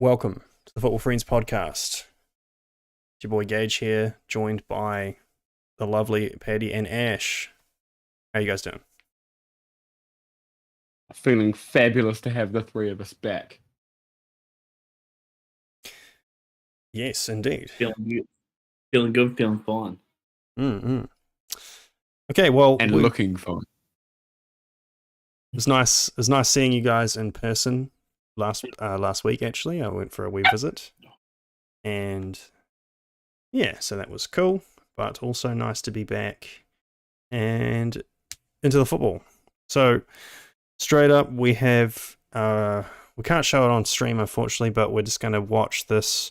Welcome to the Football Friends podcast. It's your boy Gage here, joined by the lovely Paddy and Ash. How you guys doing? Feeling fabulous to have the three of us back. Yes, indeed. Feeling good, feeling fine. Mm-hmm. Okay, well, And looking fine. It's nice seeing you guys in person. Last week, actually, I went for a wee visit, and yeah, so that was cool. But also nice to be back and into the football. So straight up, we have we can't show it on stream, unfortunately, but we're just going to watch this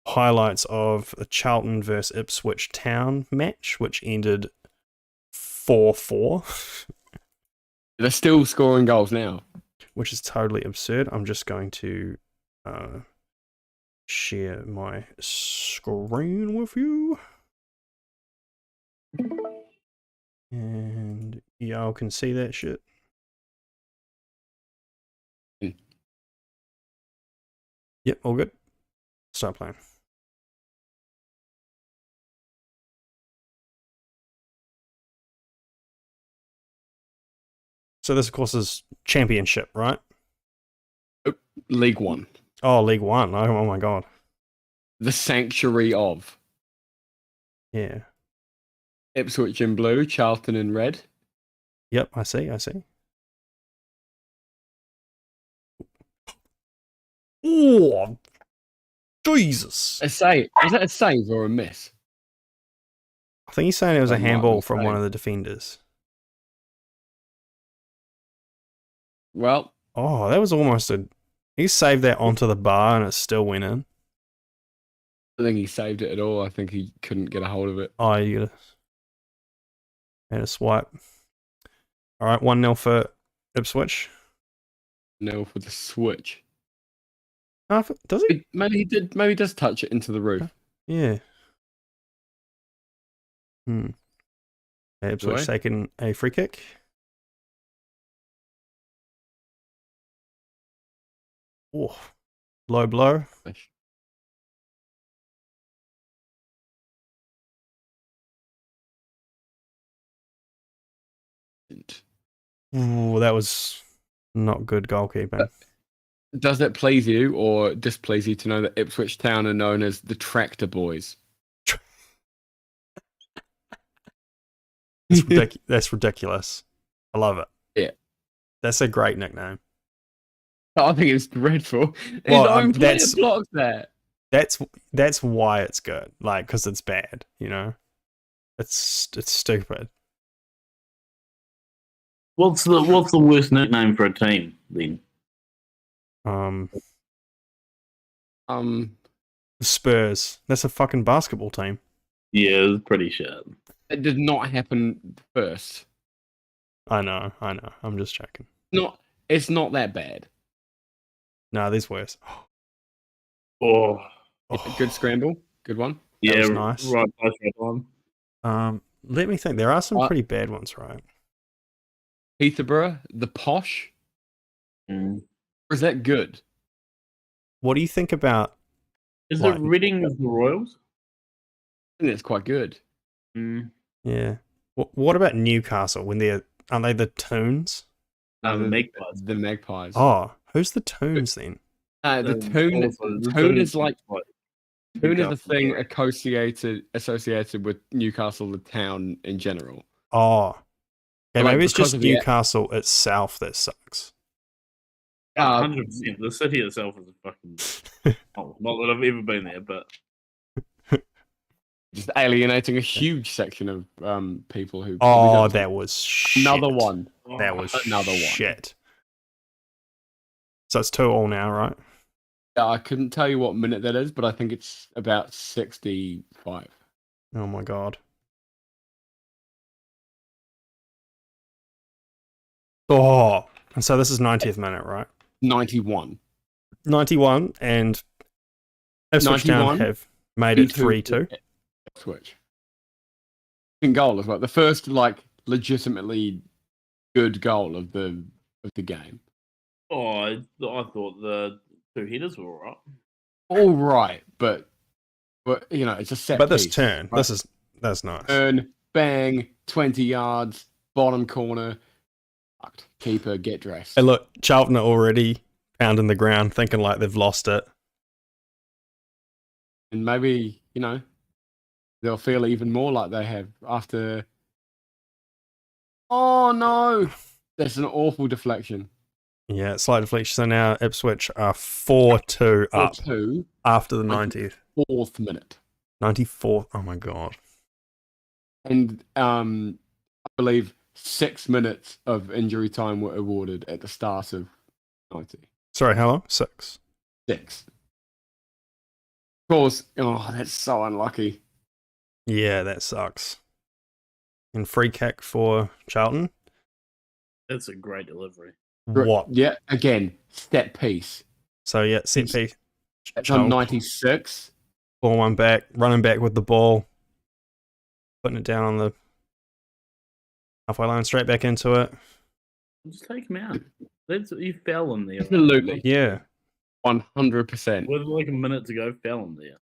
highlights of the Charlton versus Ipswich Town match, which ended 4-4. They're still scoring goals now. Which is totally absurd. I'm just going to share my screen with you. And y'all can see that shit. Yep, all good. Start playing. So this, of course, is Championship, right? League One. Oh, League One. Oh my God. The sanctuary of Yeah. Ipswich in blue, Charlton in red. Yep, I see. Oh, Jesus. A save. Is that a save or a miss? I think he's saying it was a That might handball be from save. one of the defenders. Well, Oh, that was almost a... He saved that onto the bar and it still went in. I think he saved it at all. I think he couldn't get a hold of it. Oh, you gotta... And a swipe. All right, 1-0 for Ipswich. No, for the switch. Oh, does he? Maybe he did. Maybe he does touch it into the roof. Yeah. Ipswich taking a free kick. Oh, low blow. Ooh, that was not good goalkeeping. Does it please you or displease you to know that Ipswich Town are known as the Tractor Boys? That's ridiculous. I love it. Yeah. That's a great nickname. I think it's dreadful. Well, His own player that's- blocked that. That's why it's good. Like, because it's bad, you know? It's stupid. What's the worst nickname for a team then? Spurs. That's a fucking basketball team. Yeah, it was pretty shit. It did not happen first. I know. I'm just joking. It's not that bad. No, there's worse. Oh, Good scramble. Good one. yeah, was nice. Right place, right time. Let me think. There are some pretty bad ones, right? Peterborough, the posh. Mm. Or is that good? What do you think about... Is What? it Reading of the Royals? I think that's quite good. Mm. Yeah. What about Newcastle? When aren't they the Toons? No, the Magpies. The Magpies. Oh, who's the Toons then? The Toon is like Toon is a thing associated with Newcastle, the town in general. Oh. Okay, Like, maybe it's because just of the- Newcastle itself that sucks. 100%. The city itself is a fucking. Oh, not that I've ever been there, but Just alienating a huge section of people who. Oh, that was shit. another one. That was Another one. shit. So it's 2-2 now, right? I couldn't tell you what minute that is, but I think it's about 65. Oh my god. Oh, and so this is 90th minute, right? 91. 91, and Ipswich Town 91, have made it 3-2. Switch. In goal as well. The first legitimately good goal of the game. I thought the 2 headers were alright. All right, but it's a set But this piece, turn, right? that's nice. Turn, bang, 20 yards, bottom corner. Fucked. Keeper, get dressed. And look, Charlton are already pounding the ground, thinking like they've lost it. And maybe, they'll feel even more like they have after. Oh no! That's an awful deflection. Yeah, slight deflection. So now Ipswich are 4-2 up 4-2, after the 90th. 4th minute. 94th. Oh my god. And I believe 6 minutes of injury time were awarded at the start of 90. Sorry, how long? 6. 6. Of course, that's so unlucky. Yeah, that sucks. And free kick for Charlton. That's a great delivery. What? Yeah, again, set piece. So yeah, set piece. It's on 96. Ball one back, running back with the ball, putting it down on the halfway line, straight back into it. Just take him out. You fell in there. Absolutely. Yeah. 100%. With like a minute to go, fell in there.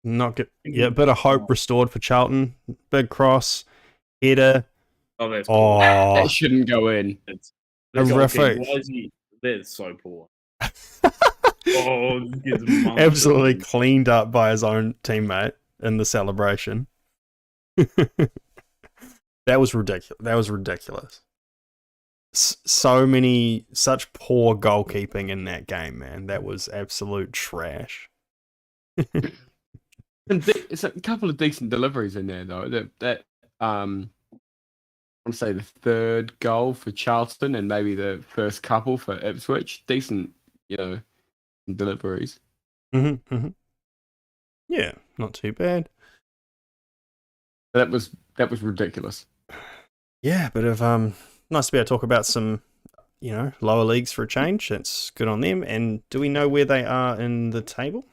Not good. Yeah, a bit of hope restored for Charlton. Big cross, header. Oh, that's Oh, That shouldn't go in. horrific. Why is he? That's so poor. Oh, he gets munched Absolutely on. cleaned up by his own teammate in the celebration. That was ridiculous. Such poor goalkeeping in that game, man. That was absolute trash. It's a couple of decent deliveries in there, though. That I want to say the third goal for Charlton and maybe the first couple for Ipswich. Decent, deliveries. Yeah, not too bad. That was ridiculous. Yeah, but nice to be able to talk about some, lower leagues for a change. That's good on them. And do we know where they are in the table?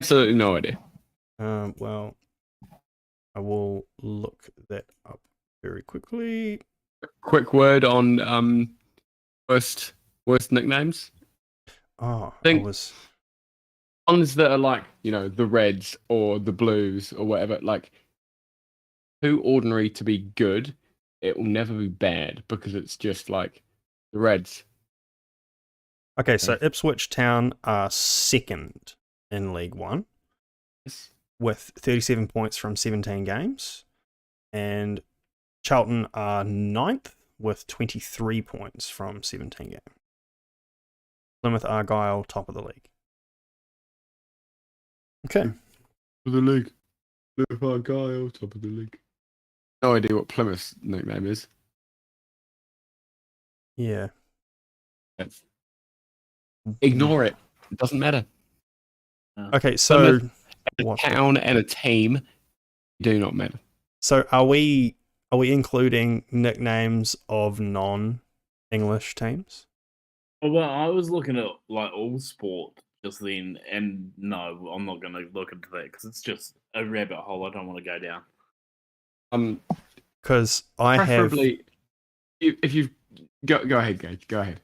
Absolutely no idea. Well, I will look that up very quickly. Quick word on worst nicknames. Oh, Think- Ones that are like, the Reds or the Blues or whatever, like too ordinary to be good. It will never be bad because it's just like the Reds. Okay, so Ipswich Town are second in League One Yes. with 37 points from 17 games. And Charlton are ninth with 23 points from 17 games. Plymouth Argyle, top of the league. Okay. Top of the league. Plymouth Argyle, top of the league. No idea what Plymouth's nickname is. Yeah. Ignore it. It doesn't matter. Okay, so A town and a team do not matter. So are we including nicknames of non-English teams? Well, I was looking at like all sport just then, and no, I'm not going to look into that because it's just a rabbit hole I don't want to go down. Because I have Preferably, if you've go ahead, Gage. Go ahead.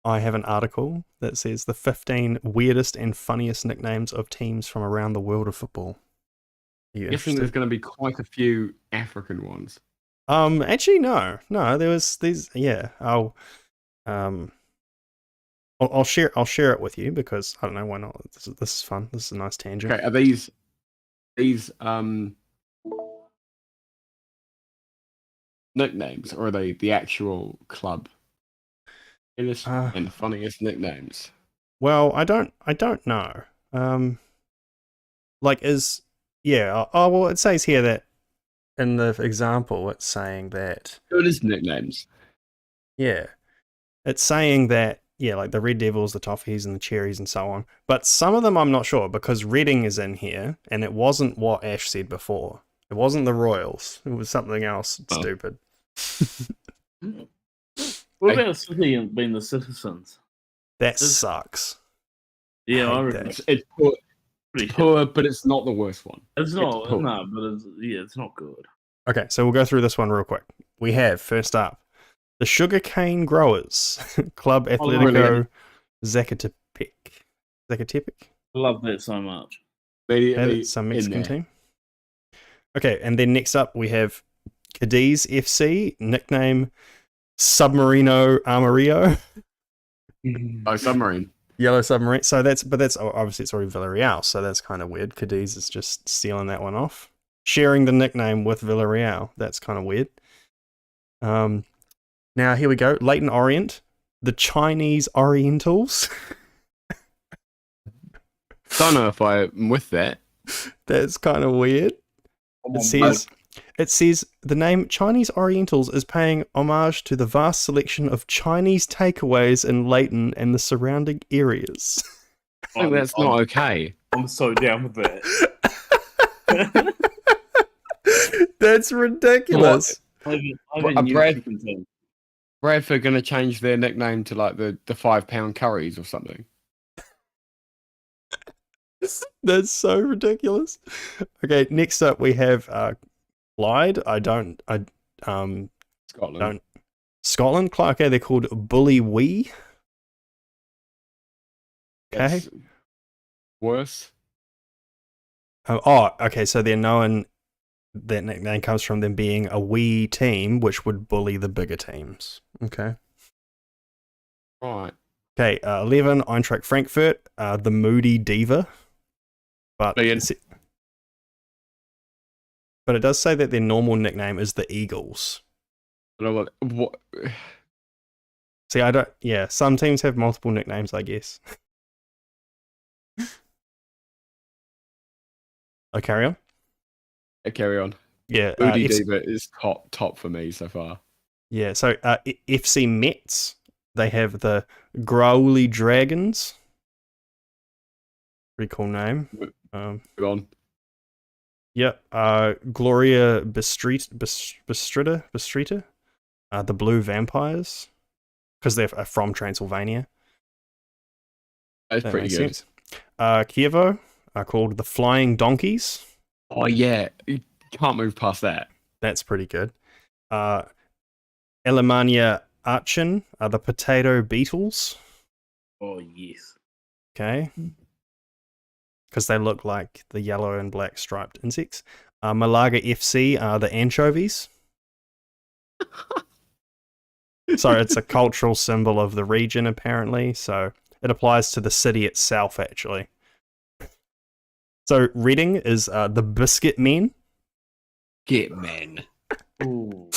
I have an article that says the 15 weirdest and funniest nicknames of teams from around the world of football. Are you I guessing there's interested? going to be quite a few African ones. Actually, no. There was these. Yeah, I'll share it with you because I don't know why not. This is fun. This is a nice tangent. Okay, are these nicknames or are they the actual club? Weirdest and funniest nicknames. Well, I don't know. Well, it says here that in the example, it's saying that It is nicknames. yeah, it's saying that like the Red Devils, the Toffees, and the Cherries, and so on. But some of them I'm not sure because Reading is in here, and it wasn't what Ash said before. It wasn't the Royals. It was something else stupid. What about City and being the Citizens? That sucks. Yeah, I hate reckon that. It's poor, but it's not the worst one. it's not. poor. No, but it's not good. Okay, so we'll go through this one real quick. We have, first up, the Sugarcane Growers, Club Atletico brilliant. Zacatepec. Love that so much. Yeah, Immediately that's some in Mexican there. team. Okay, and then next up we have Cadiz FC, nickname Submarino Amarillo. Oh, submarine. Yellow Submarine. So that's obviously it's already Villarreal, so that's kind of weird. Cadiz is just stealing that one off. Sharing the nickname with Villarreal. That's kind of weird. Now here we go. Leighton Orient, the Chinese Orientals. Don't know if I'm with that. That's kind of weird. It says the name Chinese Orientals is paying homage to the vast selection of Chinese takeaways in Leighton and the surrounding areas. I think that's not okay. I'm so down with that. That's ridiculous. Bradford going to change their nickname to like the £5 curries or something. That's so ridiculous. Okay, next up we have Clyde. Scotland. Clyde. Okay, they're called Bully Wee. Okay. That's worse. Okay. So they're known. That nickname comes from them being a wee team, which would bully the bigger teams. Okay. Right. Okay. 11 Eintracht Frankfurt. The Moody Diva. But it does say that their normal nickname is the Eagles. I don't know what. See, I don't. Yeah, some teams have multiple nicknames, I guess. Oh, carry on. Carry on. Yeah, Moody Diva is top for me so far. Yeah, so FC Metz, they have the Growly Dragons. Pretty cool name. Go on. Yep. Gloria Bistrita, the Blue Vampires, because they're from Transylvania. That's pretty good. Sense. Kievo are called the Flying Donkeys. Oh yeah, you can't move past that. That's pretty good. Alemannia Aachen are the Potato Beetles. Oh yes. Okay. Because they look like the yellow and black striped insects. Malaga FC are the anchovies. So it's a cultural symbol of the region, apparently. So it applies to the city itself, actually. So Reading is the Biscuit Men. Get men. Ooh.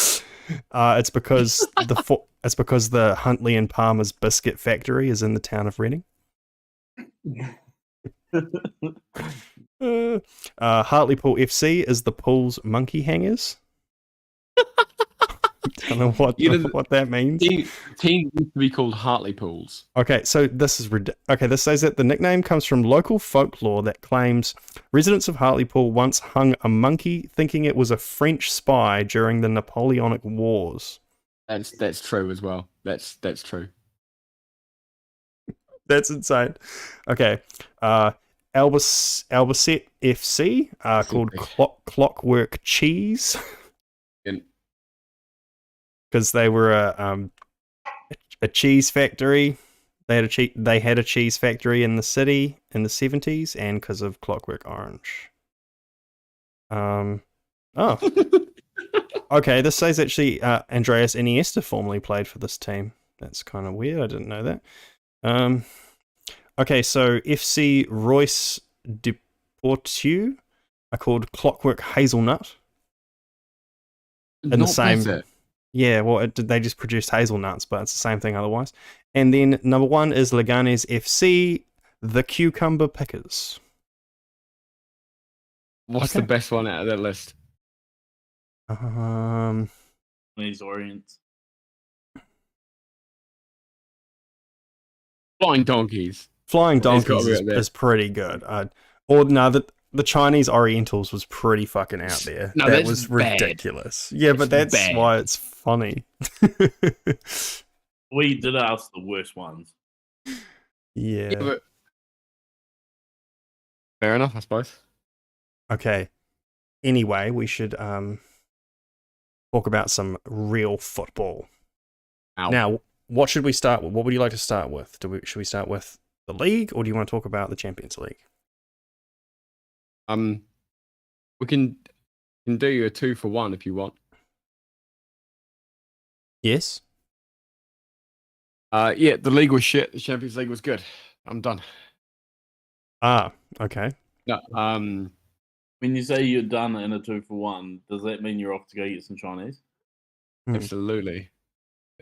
It's because the Huntley and Palmer's biscuit factory is in the town of Reading. Hartlepool FC is the Pool's Monkey Hangers. Don't know what that means. Team used to be called Hartlepools. Okay, so this says that the nickname comes from local folklore that claims residents of Hartlepool once hung a monkey thinking it was a French spy during the Napoleonic Wars. That's true as well. That's true. That's insane. Okay. Albacete FC called Clockwork Cheese. Because they were a cheese factory. They had a cheese factory in the city in the 70s, and because of Clockwork Orange. Okay, this says actually Andreas Iniesta formerly played for this team. That's kind of weird. I didn't know that. Okay, so FC Royce Deportivo are called Clockwork Hazelnut. In the same. Better. Yeah, well, they just produced hazelnuts, but it's the same thing otherwise. And then number 1 is Leganes FC, the Cucumber Pickers. What's the best one out of that list? These Orients. Flying Donkeys. Flying Donkeys is pretty good. The Chinese Orientals was pretty fucking out there. No, that was ridiculous. Yeah, but that's why it's funny. We did ask the worst ones. Yeah. But fair enough, I suppose. Okay. Anyway, we should talk about some real football. Ow. Now, what should we start with? What would you like to start with? Should we start with the league, or do you want to talk about the Champions League? We can do you a 2-for-1 if you want. Yes. Yeah, the league was shit. The Champions League was good. I'm done. Ah, okay. No, When you say you're done in a 2-for-1, does that mean you're off to go get some Chinese? absolutely.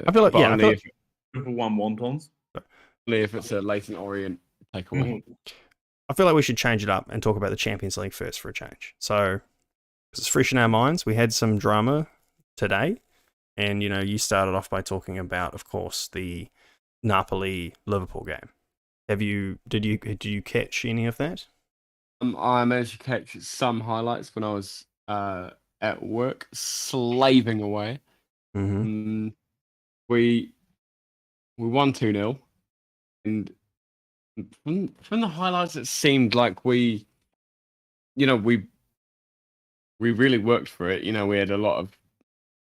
I feel like But yeah, I only feel, 2-for-1 wontons? only if it's a Leighton Orient takeaway. I feel like we should change it up and talk about the Champions League first for a change. So, 'cause it's fresh in our minds. We had some drama today, and you started off by talking about, of course, the Napoli Liverpool game. Did you catch any of that? I managed to catch some highlights when I was at work, slaving away. Mm-hmm. We won 2-0, and from the highlights, it seemed like we really worked for it. We had a lot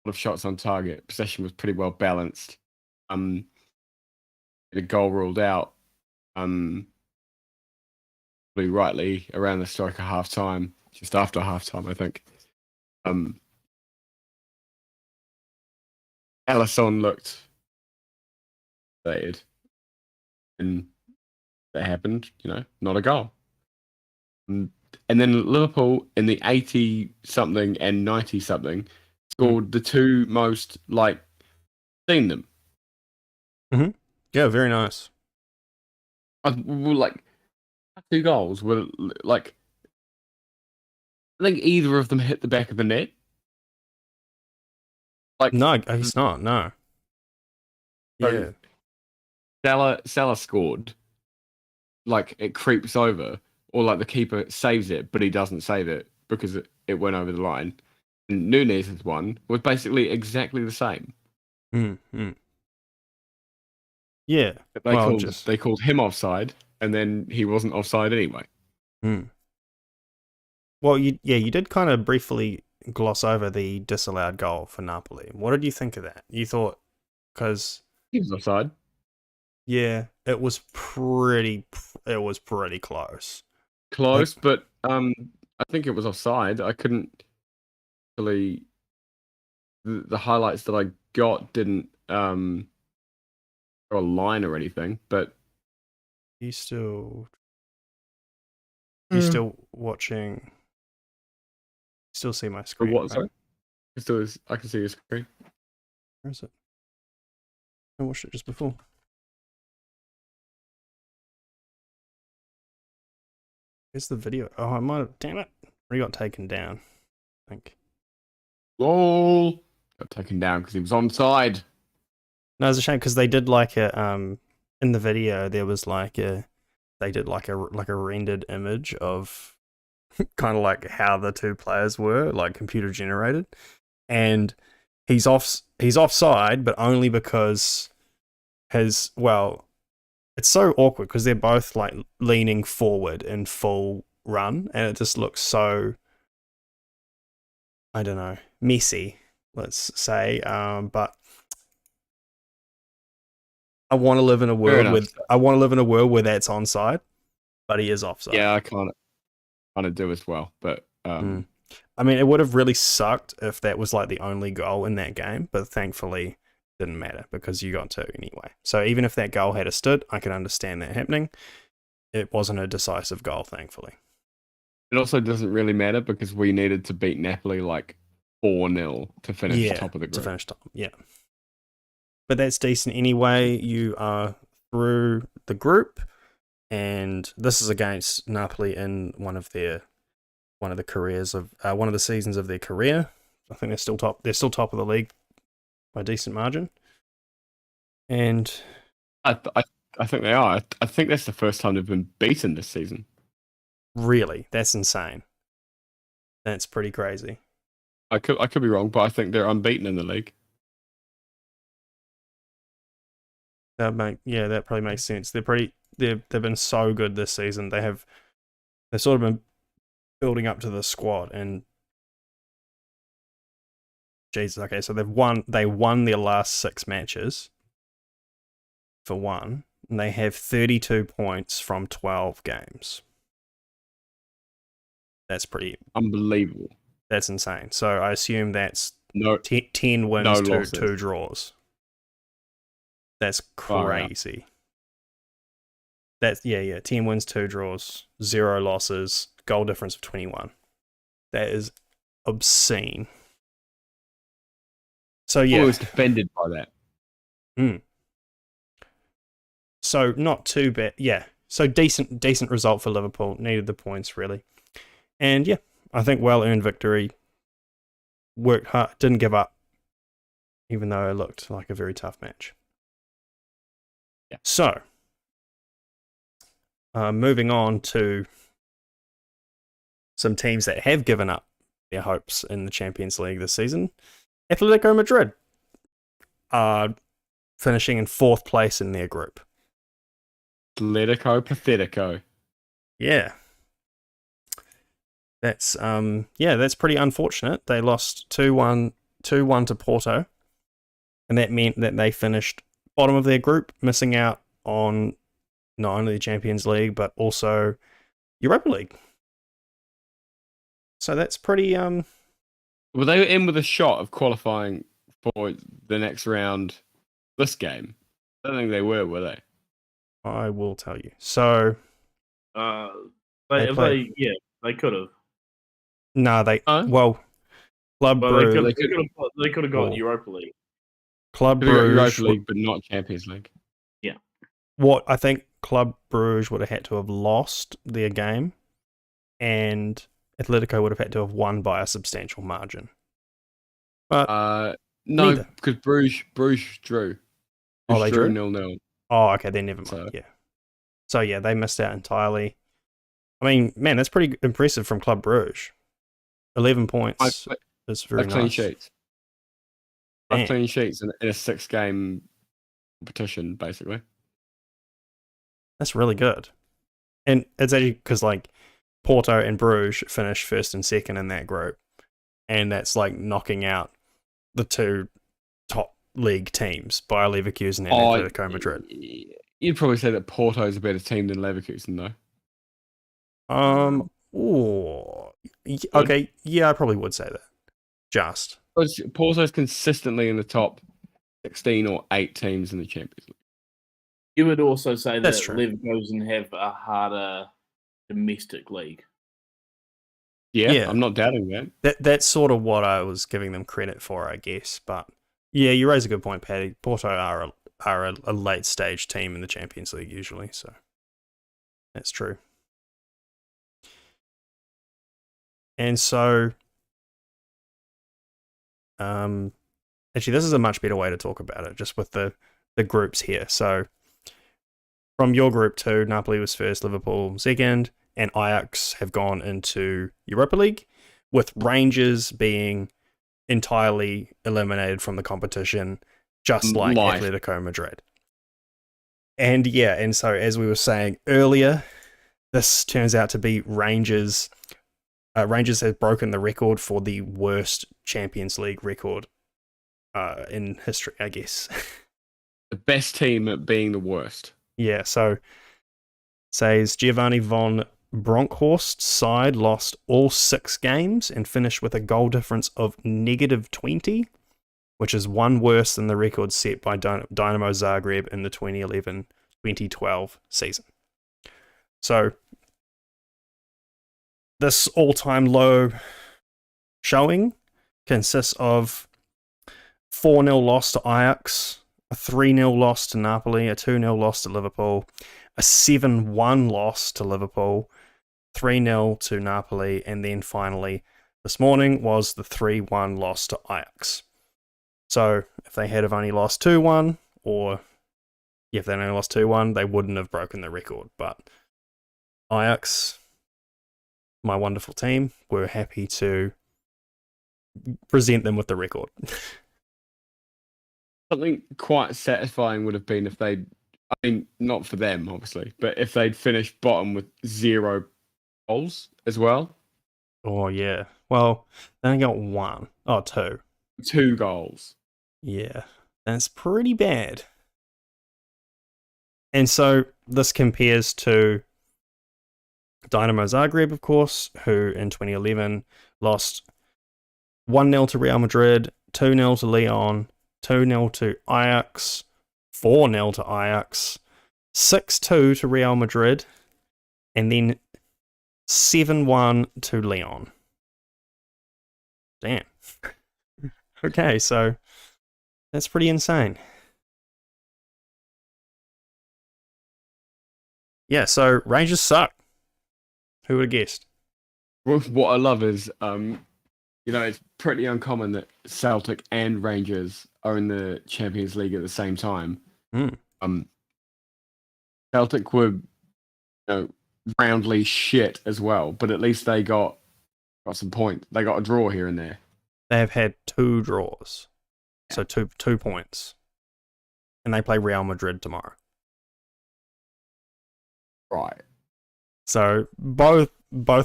of shots on target. Possession was pretty well balanced. The goal ruled out. Probably rightly around the striker half time, just after half time, I think. Alisson looked dated, and that happened. Not a goal. And then Liverpool in the 80 something and 90 something scored the two most seen them. Yeah, very nice. Two goals were I think either of them hit the back of the net. No, he's not. No. Yeah. Salah scored. It creeps over, or the keeper saves it, but he doesn't save it because it went over the line. And Nunez's one was basically exactly the same. Mm-hmm. Yeah. They called him offside, and then he wasn't offside anyway. Well, you did kind of briefly gloss over the disallowed goal for Napoli. What did you think of that? You thought, because he was offside. Yeah, it was pretty close. Close, but I think it was offside. I couldn't really. The highlights that I got didn't draw a line or anything, but you still watching? Still see my screen? What? Right? Sorry, I can see your screen. Where is it? I watched it just before. Where's the video? Oh, I might have. Damn it! Already got taken down. I think. Goal got taken down because he was onside. No, it's a shame because they did in the video there was they did a rendered image of kind of how the two players were, computer generated, and he's offside, but only because it's so awkward because they're both leaning forward in full run, and it just looks so, I don't know, messy, let's say. But I want to live in a world where that's onside, but he is offside. Yeah, I kind of do as well, but I mean, it would have really sucked if that was the only goal in that game, but thankfully didn't matter because you got two anyway. So even if that goal had stood, I could understand that happening. It wasn't a decisive goal, thankfully. It also doesn't really matter because we needed to beat Napoli 4-0 to finish top of the group. To finish top, yeah. But that's decent anyway. You are through the group, and this is against Napoli in one of the seasons of their career. I think they're still top. They're still top of the league by a decent margin. And I think they are. I think that's the first time they've been beaten this season. Really, that's insane. That's pretty crazy. I could be wrong, but I think they're unbeaten in the league. That probably makes sense. They've been so good this season. They've sort of been building up to the squad, and Jesus, okay, so they won their last 6 matches for one. and they have 32 points from 12 games. That's pretty Unbelievable. That's insane. So I assume that's No, 10 wins, no two losses. draws. That's Far out. crazy. That's 10 wins, 2 draws, 0 losses, goal difference of 21. That is obscene. So I yeah, was defended by that. so not too bad. Yeah, so decent result for Liverpool. Needed the points really, and yeah, I think well earned victory. Worked hard, didn't give up, even though it looked like a very tough match. Yeah. So, moving on to some teams that have given up their hopes in the Champions League this season. Atletico Madrid are finishing in 4th place in their group. Atletico Pathetico. Yeah. That's pretty unfortunate. They lost 2-1 to Porto, and that meant that they finished bottom of their group, missing out on not only the Champions League but also Europa League. So that's pretty Were they in with a shot of qualifying for the next round this game? I don't think they were they? I will tell you. So They they could have. no, Club Well, they Brugge, could have got Oh. Europa League. Club They got Europa Brugge. League, but not Champions League. What I think Club Brugge would have had to have lost their game, and Atletico would have had to have won by a substantial margin. But No, neither. because Bruges drew. Oh, they drew? 0-0. Oh, okay, then never mind. So- Yeah. So yeah, they missed out entirely. I mean, man, that's pretty impressive from Club Brugge. 11 points is very Clean nice. sheets. Damn. 5 clean sheets in a 6-game competition, basically. That's really good. And it's actually because like Porto and Bruges finished 1st and 2nd in that group, and that's like knocking out the 2 top league teams, Bayer Leverkusen and Atletico Madrid. You'd probably say that Porto's a better team than Leverkusen, though. Okay, yeah, I probably would say that. Just Porto's consistently in the top 16 or 8 teams in the Champions League. You would also say That's that true. Leverkusen have a harder domestic league. Yeah. I'm not doubting that. that's sort of what I was giving them credit for, I guess. But yeah, you raise a good point, Paddy. Porto are a late stage team in the Champions League usually, so that's true. And so, actually, this is a much better way to talk about it, just with the groups here. So, from your group 2, Napoli was 1st, Liverpool 2nd, and Ajax have gone into Europa League, with Rangers being entirely eliminated from the competition, just like Atletico Madrid. And yeah, and so as we were saying earlier, this turns out to be Rangers. Rangers have broken the record for the worst Champions League record in history, I guess. The best team at being the worst. Yeah, so says Giovanni von Bronckhorst's side lost all 6 games and finished with a goal difference of -20, which is one worse than the record set by Dynamo Zagreb in the 2011-2012 season. So this all-time low showing consists of 4-0 loss to Ajax, a 3-0 loss to Napoli, a 2-0 loss to Liverpool, a 7-1 loss to Liverpool, 3-0 to Napoli, and then finally this morning was the 3-1 loss to Ajax. So if they had have only lost 2-1, or if they only lost 2-1, they wouldn't have broken the record. But Ajax, my wonderful team, were happy to present them with the record. Something quite satisfying would have been if they'd, I mean, not for them, obviously, but if they'd finished bottom with 0 goals as well. Oh, yeah. Well, they only got 1. Oh, 2. 2 goals. Yeah. That's pretty bad. And so this compares to Dynamo Zagreb, of course, who in 2011 lost 1-0 to Real Madrid, 2-0 to Lyon, 2-0 to Ajax, 4-0 to Ajax, 6-2 to Real Madrid, and then 7-1 to Lyon. Damn. Okay, so that's pretty insane. Yeah, so Rangers suck. Who would have guessed? What I love is, it's pretty uncommon that Celtic and Rangers are in the Champions League at the same time. Mm. Celtic were, roundly shit as well, but at least they got some points. They got a draw here and there. They have had 2 draws, so 2 points, and they play Real Madrid tomorrow. Right. So both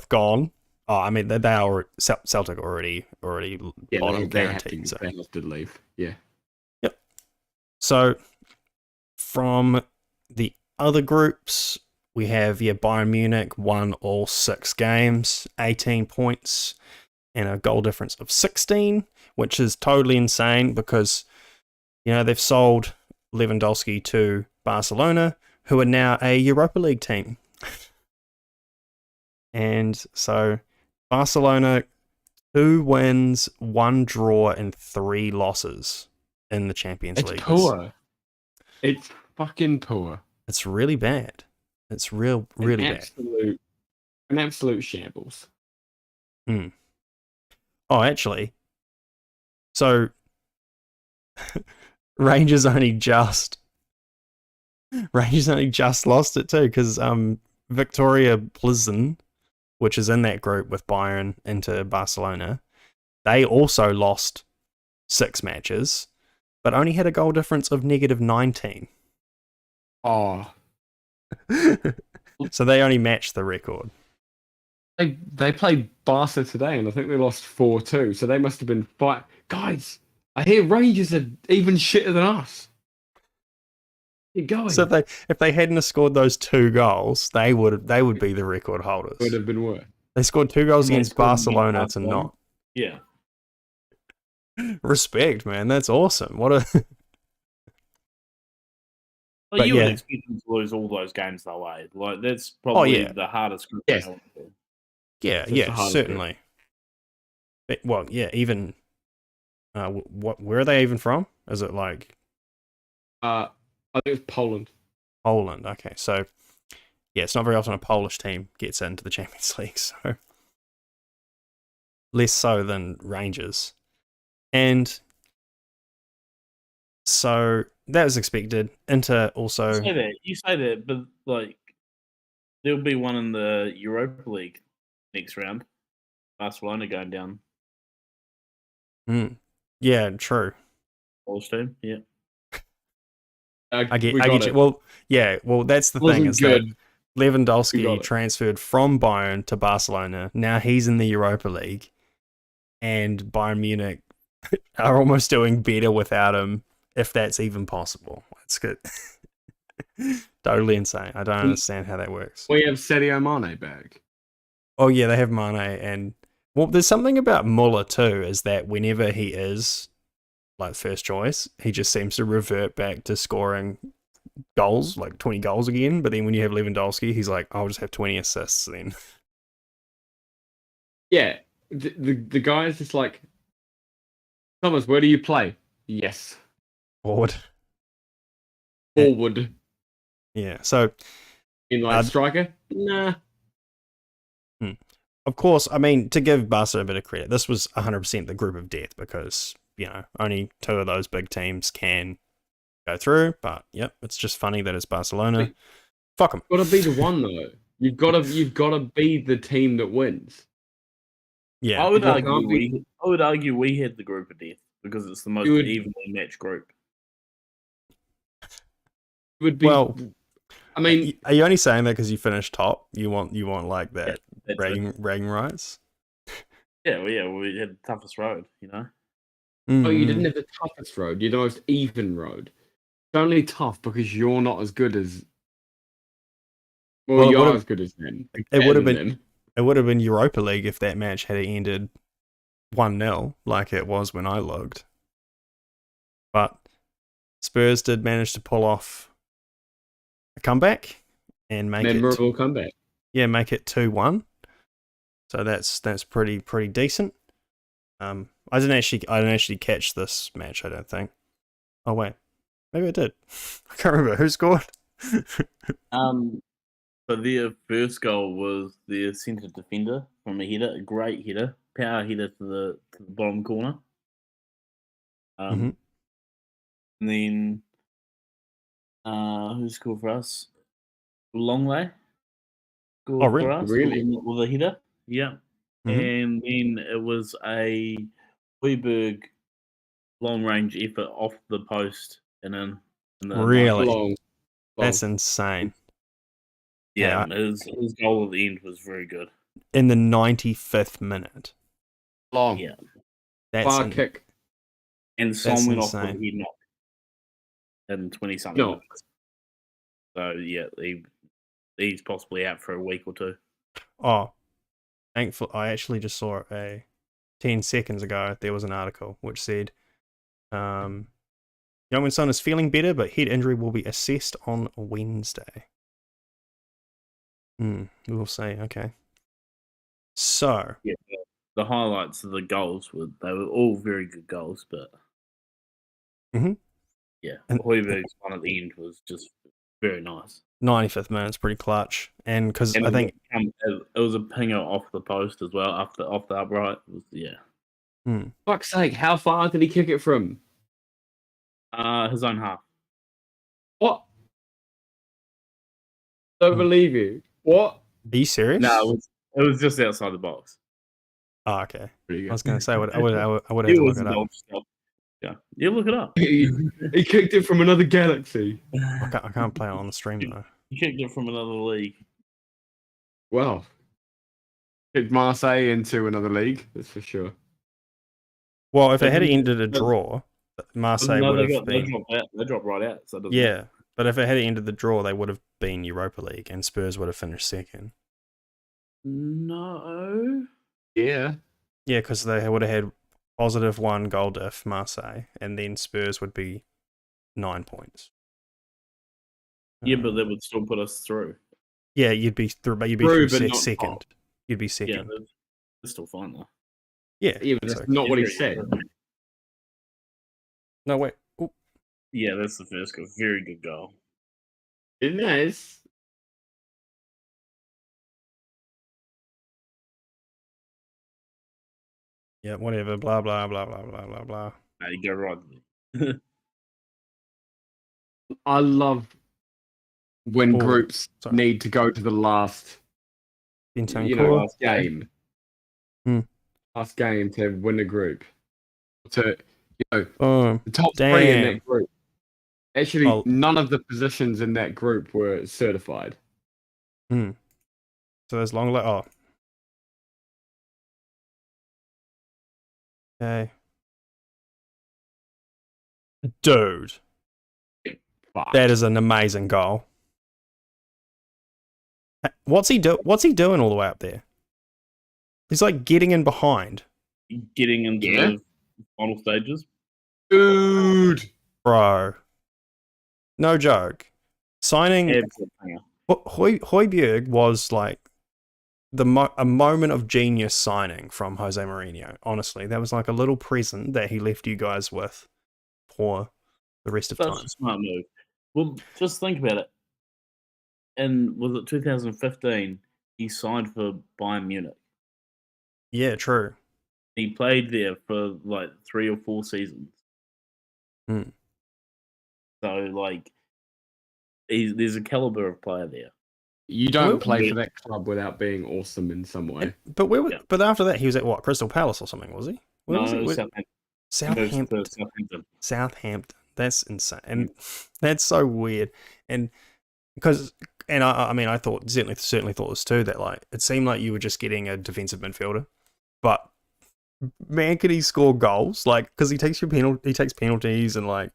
gone. Oh, I mean they are Celtic already bottom guaranteed. So. They have to leave. Yeah. Yep. So from the other groups, we have Bayern Munich won all 6 games, 18 points, and a goal difference of 16, which is totally insane because they've sold Lewandowski to Barcelona, who are now a Europa League team. And so Barcelona, 2 wins, 1 draw, and 3 losses in the Champions League. It's poor. It's fucking poor. It's really bad. It's really bad. An absolute shambles. Oh, actually, so Rangers only just lost it too, because Victoria Plzen, which is in that group with Bayern into Barcelona, they also lost 6 matches, but only had a goal difference of -19. Oh. So they only matched the record. They played Barca today, and I think they lost 4-2. So they must have been guys. I hear Rangers are even shitter than us. Keep going. So if they hadn't have scored those 2 goals, they would be the record holders. Would have been worse. They scored 2 goals against Barcelona to not. Yeah. Respect, man. That's awesome. What a. Well, you would expect them to lose all those games though, eh? Like that's probably the hardest group. Yes. Yeah, certainly. But, well, yeah, even where are they even from? Is it like I think it's Poland. Poland, okay. So yeah, it's not very often a Polish team gets into the Champions League, so less so than Rangers. And so that was expected. Inter also You say that, but like there'll be one in the Europa League next round. Barcelona going down. Yeah, true. Polish team, yeah. I get you. Well, yeah. Well, that's the thing is that Lewandowski transferred from Bayern to Barcelona. Now he's in the Europa League, and Bayern Munich are almost doing better without him, if that's even possible. It's good. Totally insane. I don't understand how that works. We have Sadio Mane back. Oh yeah, they have Mane, and well, there's something about Muller too, is that whenever he is like first choice, he just seems to revert back to scoring goals, like 20 goals again. But then when you have Lewandowski, he's like, I'll just have 20 assists then. Yeah, the guy is just like, Thomas, where do you play? Yes. Forward. Yeah, so in like striker? Nah. Of course, I mean, to give Barca a bit of credit, this was 100% the group of death because, only 2 of those big teams can go through. But, yep, it's just funny that it's Barcelona. Fuck them. Got to be the one, though. You've got to be the team that wins. Yeah. I would argue we had the group of death because it's the most evenly matched group. It would be... Well, I mean... Are you only saying that because you finished top? You want like that bragging rights? Yeah, we had the toughest road, Mm-hmm. Oh, you didn't have the toughest road. You're the most even road. It's only tough because you're not as good as Well, Well, it you're would've- as good as them. it would've Better been- than them. It would have been Europa League if that match had ended 1-0 like it was when I looked. But Spurs did manage to pull off a comeback and make Memorable comeback. make it 2-1. So that's pretty decent. I didn't actually catch this match, I don't think. Oh wait. Maybe I did. I can't remember who scored. But their first goal was their centre defender from a header, a great header, power header to the bottom corner. Mhm. And then who scored for us? Longley scored Oh, really? for us Really? with a header. Yeah. Mhm. And then it was a Hoiberg long range effort off the post and in. Really? Long. That's insane. Yeah, Yeah. his goal at the end was very good. In the 95th minute. Long. Yeah. That's Far in- kick. And Son went off with a insane. head knock in 20-something No. minutes. So, yeah, he's possibly out for a week or two. Oh, thankful. I actually just saw 10 seconds ago. There was an article which said, Youngmin Son is feeling better, but head injury will be assessed on Wednesday. We'll see. Okay. So, Yeah, the highlights of the goals they were all very good goals, but Mhm. yeah, And- Hoiberg's one at the end was just very nice. 95th minute's pretty clutch, and because And I think it was a pinger off the post as well, off the upright. It was, yeah, Fuck's sake, how far did he kick it from? his own half. What? Don't believe you. What? are you serious? No, it was just outside the box. Oh, okay. Pretty I good. was going to say I would have to It look was it up. dodge stuff. Yeah, you look it up. He kicked it from another galaxy. I can't play it on the stream though. You kicked it from another league. Well, kicked Marseille into another league, that's for sure. Well, if it had Doesn't- ended a draw, Marseille No, would they have been. dropped out. They dropped right out. So it doesn't Yeah, but if it had ended the draw, they would have been Europa League, and Spurs would have finished second. No. Yeah. Yeah, because they would have had positive 1 goal diff Marseille, and then Spurs would be 9 points. Yeah, but that would still put us through. Yeah, you'd be through, but you'd be Through, through but not second. top. You'd be Yeah, second. that's still fine though. Yeah. Yeah, but so- that's not what he said. No, wait. Ooh. Yeah, that's the first goal. Very good goal. Isn't it? Yeah, whatever. Blah blah blah blah blah blah blah. No, you go right. I love when Oh, groups sorry. need to go to the last, Bentancur. last game. Hmm. Last game to win a group. To, Oh, the top 3 in Damn. that group. Actually, Oh. none of the positions in that group were certified. so there's long. Oh. Okay. Dude, Fuck. that is an amazing goal. What's he doing all the way up there? He's like getting in behind, Getting into Yeah. the final stages. Dude. bro. No joke. Signing Absolute pinger. Højbjerg was like a moment of genius signing from Jose Mourinho. Honestly, that was like a little present that he left you guys with for the rest of Such time. a smart move. Well, just think about it. And was it 2015? He signed for Bayern Munich. Yeah, true. He played there for like 3 or 4 seasons. Hmm. So like, there's a caliber of player there. You don't Well, play yeah. for that club without being awesome in some way. But Yeah. but after that, he was at what, Crystal Palace or something, was he? Where was he? No, Where- Southampton. Southampton. Southampton. Southampton. That's insane, and that's so weird. And because, and I mean, I thought certainly thought this too. That like it seemed like you were just getting a defensive midfielder, but man, could he score goals? Like because he takes penalties and like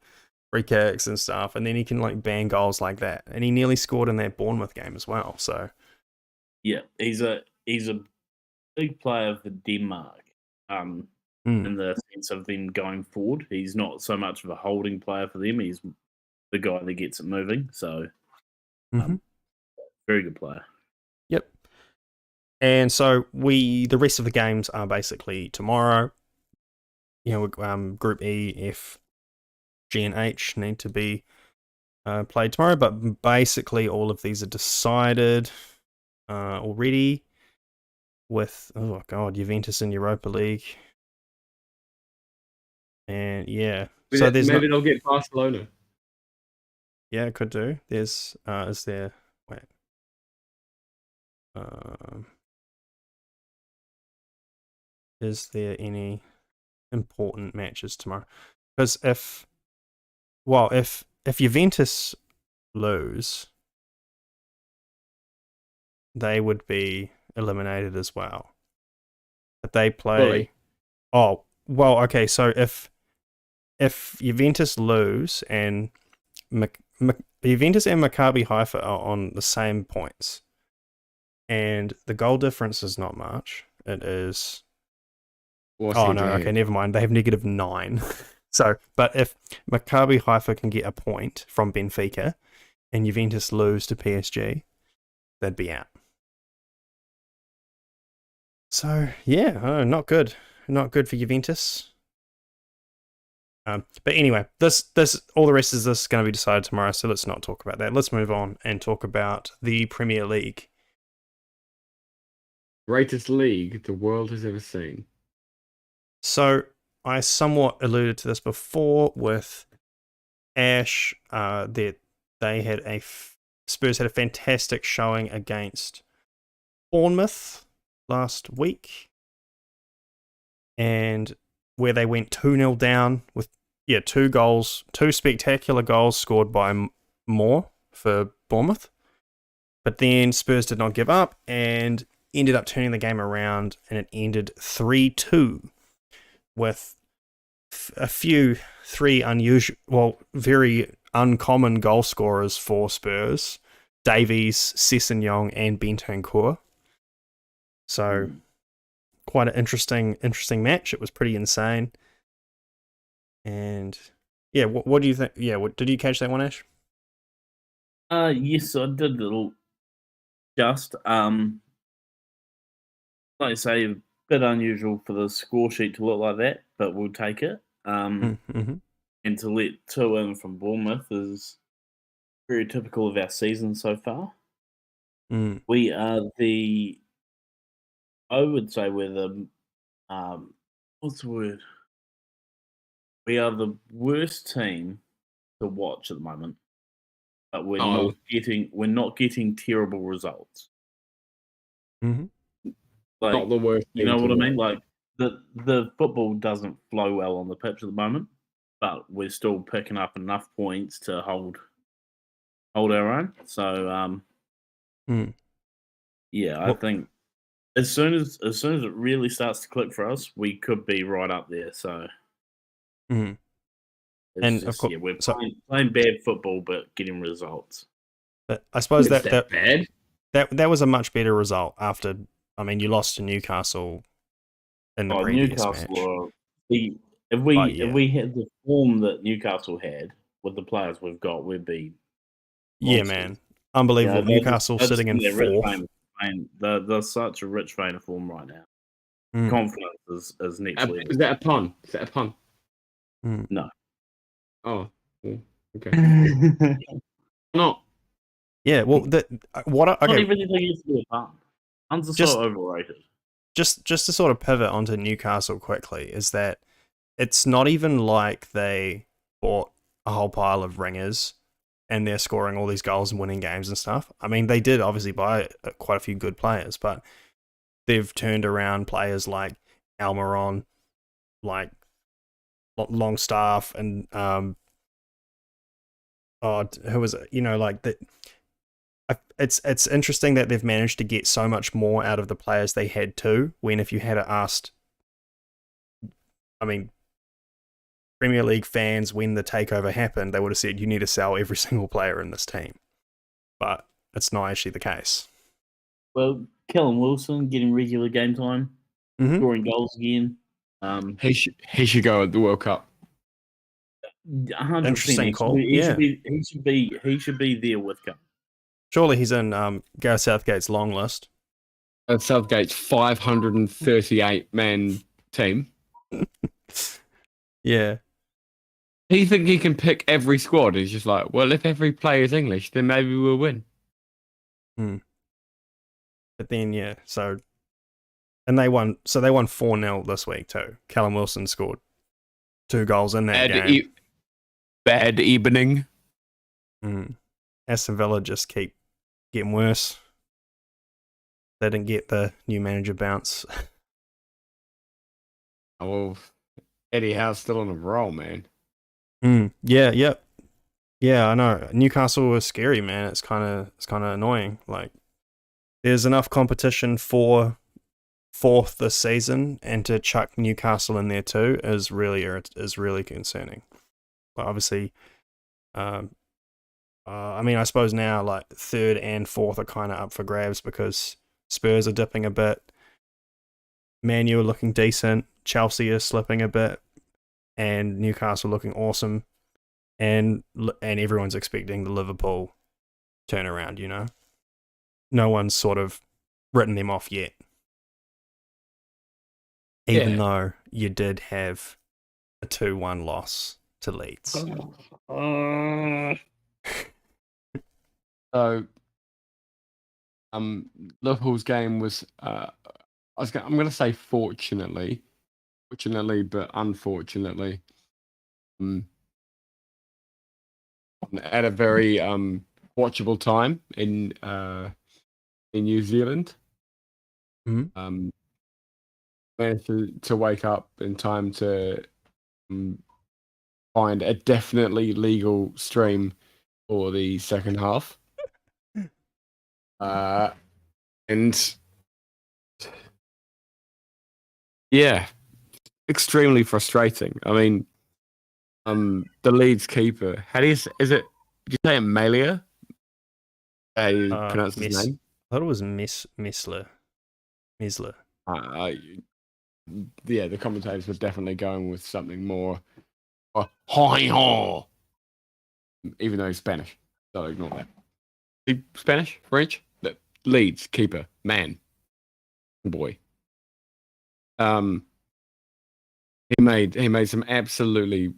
free kicks and stuff, and then he can like bang goals like that. And he nearly scored in that Bournemouth game as well. So Yeah, he's a big player for Denmark. In the sense of them going forward, he's not so much of a holding player for them. He's the guy that gets it moving. So, very good player. Yep. And so the rest of the games are basically tomorrow. Group E, F, G, and H need to be played tomorrow, but basically all of these are decided already. With Juventus in Europa League, and so there's maybe they'll get Barcelona. Yeah, it could do. There's is there any important matches tomorrow? Because if Juventus lose, they would be eliminated as well. But they play. Really? Oh well, okay. So if Juventus lose and Juventus and Maccabi Haifa are on the same points, and the goal difference is not much. It is. Okay, never mind. They have -9. So, but if Maccabi Haifa can get a point from Benfica, and Juventus lose to PSG, they'd be out. So not good. Not good for Juventus. But anyway, this all the rest of this is going to be decided tomorrow, so let's not talk about that. Let's move on and talk about the Premier League. Greatest league the world has ever seen. So I somewhat alluded to this before with Ash. Spurs had a fantastic showing against Bournemouth last week, and where they went 2-0 down with 2 spectacular goals scored by Moore for Bournemouth. But then Spurs did not give up and ended up turning the game around, and it ended 3-2 with very uncommon goal scorers for Spurs: Davies, Sessegnon, and Bentancur. So quite an interesting match. It was pretty insane. And what do you think? Did you catch that one, Ash? Yes, I did a little. Just like I say, a bit unusual for the score sheet to look like that, but we'll take it. And to let 2 in from Bournemouth is very typical of our season so far. We are I would say we're the what's the word? We are the worst team to watch at the moment, but we're not getting terrible results. Not the worst. You know what I mean? Like the football doesn't flow well on the pitch at the moment, but we're still picking up enough points to hold our own. So I think as soon as it really starts to click for us, we could be right up there. So we're playing bad football but getting results. But I suppose that bad. That was a much better result after. I mean, you lost to Newcastle in the previous match. If we had the form that Newcastle had with the players we've got, we'd be monsters. Man, unbelievable. Newcastle sitting in 4th. They're such a rich vein of form right now. Confidence is next level. Is that a pun? No. Oh, okay. No. Yeah, well, I don't even think it's a pun. Puns are so overrated. Just to sort of pivot onto Newcastle quickly, is that it's not even like they bought a whole pile of ringers and they're scoring all these goals and winning games and stuff. I mean, they did obviously buy quite a few good players, but they've turned around players like Almiron, like Longstaff, and who was it? Like that. It's interesting that they've managed to get so much more out of the players they had too. When if you had asked, I mean, Premier League fans, when the takeover happened, they would have said you need to sell every single player in this team. But it's not actually the case. Well, Callum Wilson getting regular game time, scoring goals again. He should go at the World Cup. 100%. Interesting call. He should be there with Callum. Surely he's in Gareth Southgate's long list. Southgate's 538-man team. Yeah. He think he can pick every squad. He's just like, well, if every player is English, then maybe we'll win. But then, yeah, they won 4-0 this week too. Callum Wilson scored 2 goals in that game. Bad evening. Aston Villa just keep getting worse. They didn't get the new manager bounce. Oh, well, Eddie Howe's still on a roll, man. Yeah, I know. Newcastle was scary, man. It's kind of annoying. Like, there's enough competition for 4th this season, and to chuck Newcastle in there too is really concerning. But obviously, I mean, I suppose now like 3rd and 4th are kind of up for grabs because Spurs are dipping a bit, Man U are looking decent, Chelsea is slipping a bit, and Newcastle looking awesome, and everyone's expecting the Liverpool turnaround. You know, no one's sort of written them off yet, even though you did have a 2-1 loss to Leeds. So, Liverpool's game was, I'm going to say fortunately, but unfortunately, at a very watchable time in New Zealand. Managed to wake up in time to find a definitely legal stream for the second half. And yeah, extremely frustrating. I mean, the Leeds keeper, is it, did you say Malia? How do you pronounce his name? I thought it was Missler. Yeah, the commentators were definitely going with something more hi-ho, even though he's Spanish, so ignore that. He Spanish? French? The Leeds keeper, man, boy. He made some absolutely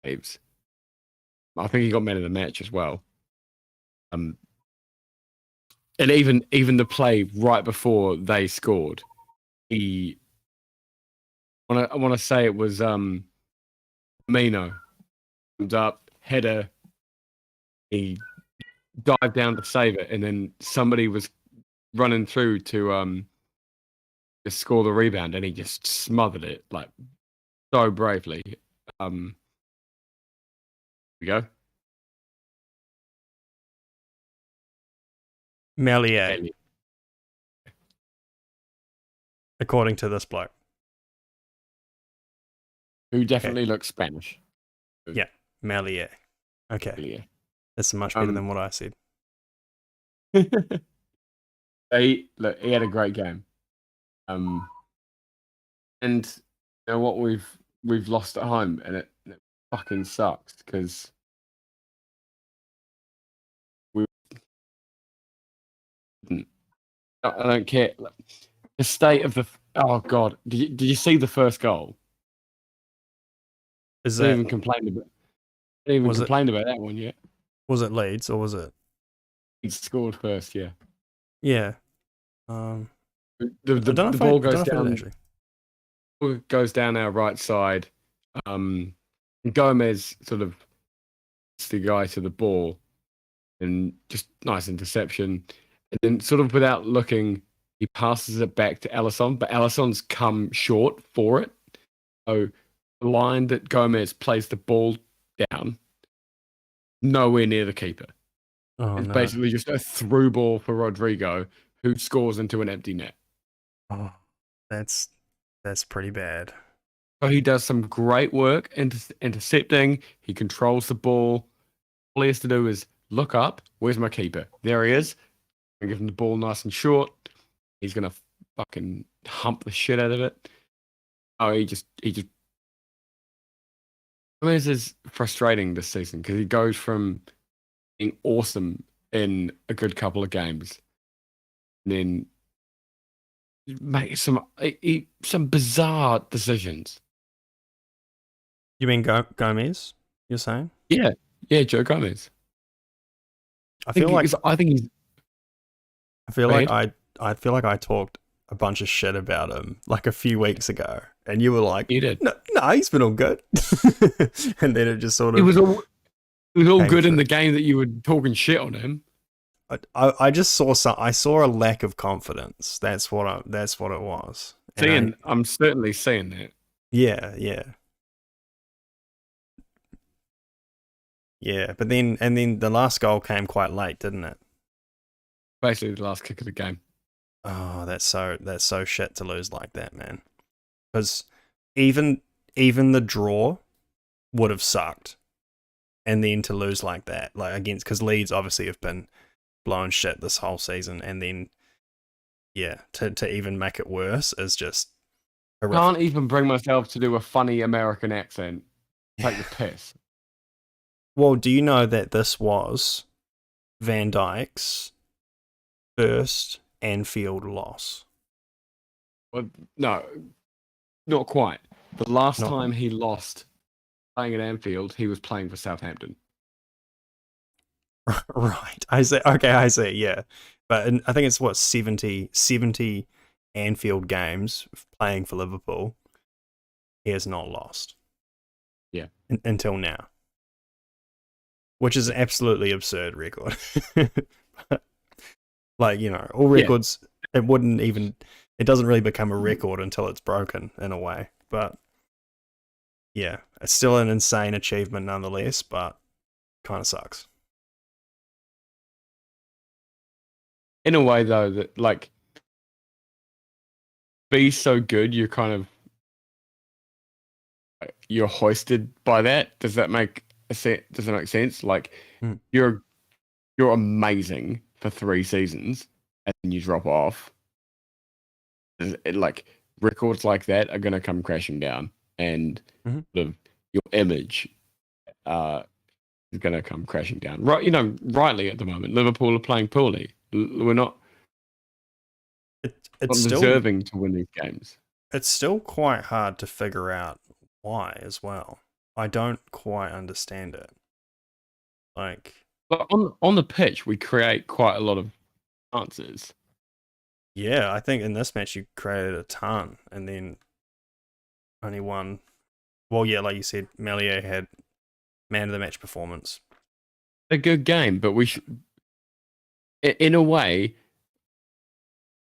saves. I think he got man of the match as well. And even the play right before they scored, I want to say it was Mino comes up, header, he dived down to save it, and then somebody was running through to just score the rebound, and he just smothered it like so bravely. Here we go. Melier. According to this bloke. Who definitely looks Spanish. Yeah, Melier. Okay. Melier. That's much better than what I said. He had a great game. And you know what, we've lost at home, and it fucking sucks because I don't care. The state of the oh god, did you see the first goal? Is I that even complained about? I didn't even complained about that one yet. Was it Leeds or was it? He scored first, yeah. Yeah. The ball goes down. Ball goes down our right side. Gomez sort of hits the guy to the ball, and just nice interception. And then, sort of without looking, he passes it back to Alisson, but Alisson's come short for it. So the line that Gomez plays the ball down, nowhere near the keeper. It's basically just a through ball for Rodrigo, who scores into an empty net. Oh, that's pretty bad. So he does some great work intercepting. He controls the ball. All he has to do is look up. Where's my keeper? There he is. I give him the ball nice and short. He's gonna fucking hump the shit out of it. Oh, he just. I mean, this is frustrating this season because he goes from being awesome in a good couple of games, and then make some bizarre decisions. You mean Gomez? You're saying? Yeah, Joe Gomez. I feel like I feel like I talked a bunch of shit about him like a few weeks ago, and you were like, You did. No, he's been all good." And then it just sort of It was all good in through. the game that you were talking shit on him. I just saw I saw a lack of confidence. That's what it was. And I'm certainly seeing that. yeah. But then the last goal came quite late, didn't it? Basically, the last kick of the game. Oh, that's so shit to lose like that, man. Because even the draw would have sucked, and then to lose like that, like against, because Leeds obviously have been blowing shit this whole season, and then to even make it worse is just horrific. Can't even bring myself to do a funny American accent. Take the piss. Well, do you know that this was Van Dijk's first Anfield loss? Well, no, not quite. The last Not- time he lost playing at Anfield, he was playing for Southampton. Right. I see, yeah. But I think it's 70 Anfield games playing for Liverpool. He has not lost. Yeah. Until now. Which is an absolutely absurd record. Like, all records, it doesn't really become a record until it's broken in a way. But yeah, it's still an insane achievement nonetheless, but kind of sucks. In a way, though, that like be so good, you're kind of you're hoisted by that. Does that make sense? Like you're amazing for 3 seasons and then you drop off. Like records like that are going to come crashing down, and sort of your image is going to come crashing down. Right, rightly at the moment, Liverpool are playing poorly. We're not. It's still deserving to win these games. It's still quite hard to figure out why as well. I don't quite understand it. Like, but on the pitch, we create quite a lot of chances. Yeah, I think in this match you created a ton, and then only one. Well, yeah, like you said, Meslier had man of the match performance. A good game, but we should, in a way,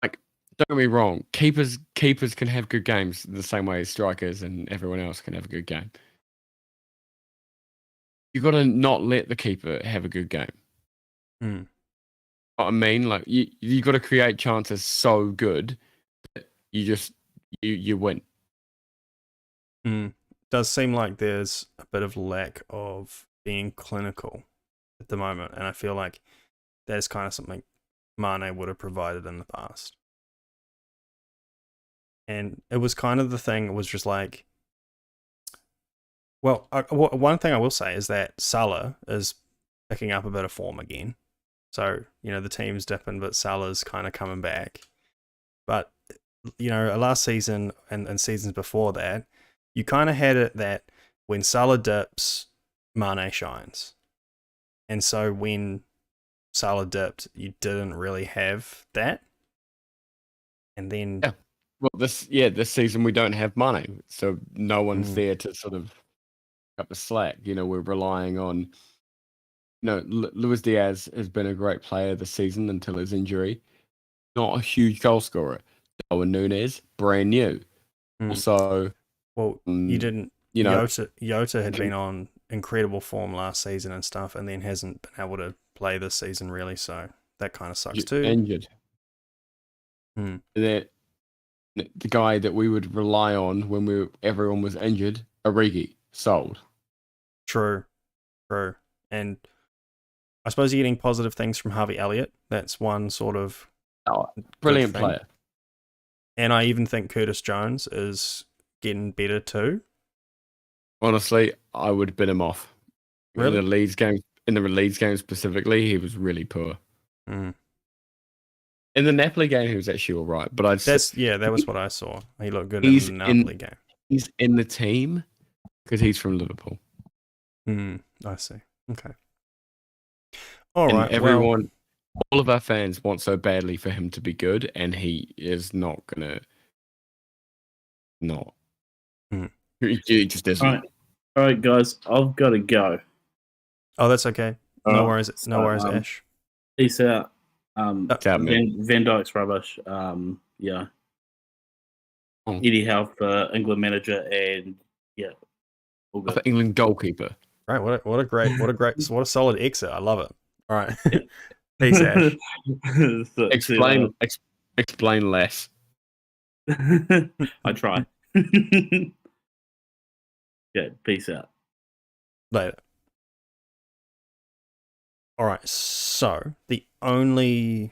like, don't get me wrong, keepers can have good games the same way as strikers and everyone else can have a good game. You got to not let the keeper have a good game. What I mean, like you got to create chances so good that you win. Does seem like there's a bit of lack of being clinical at the moment, and I feel like that's kind of something Mane would have provided in the past. And it was kind of the thing. It was just like, well, one thing I will say is that Salah is picking up a bit of form again. So, the team's dipping, but Salah's kind of coming back. But, last season and seasons before that, you kind of had it that when Salah dips, Mane shines. And so when Salah dipped, you didn't really have that. And then... Yeah. Well, this season we don't have Mane, so no one's there to sort of pick up the slack. We're relying on... Luis Diaz has been a great player this season until his injury. Not a huge goal scorer. Darwin Núñez, brand new. Also, well, you didn't. Jota had Okay. been on incredible form last season and stuff, and then hasn't been able to play this season really. So that kind of sucks too. Injured. Hmm. And the guy that we would rely on when everyone was injured, Origi, sold. True. And I suppose you're getting positive things from Harvey Elliott. That's one sort of Brilliant thing. player. And I even think Curtis Jones is getting better too. Honestly, I would bid him off. Really? In the Leeds game specifically, he was really poor. Mm. In the Napoli game, he was actually all right. But that was what I saw. He looked good in the Napoli game. He's in the team because he's from Liverpool. I see. Okay. All right. All of our fans want so badly for him to be good, and he is not gonna. Not. He just isn't. All right, guys. I've got to go. Oh, that's okay. No worries. No worries, Ash. Peace out. Van Dijk's rubbish. Yeah. Eddie Howe for England manager, and yeah, all good. For England goalkeeper. Right. What a solid exit. I love it. All right. Peace, Ash. Explain less. I try. Yeah. Peace out. Later. All right, so obviously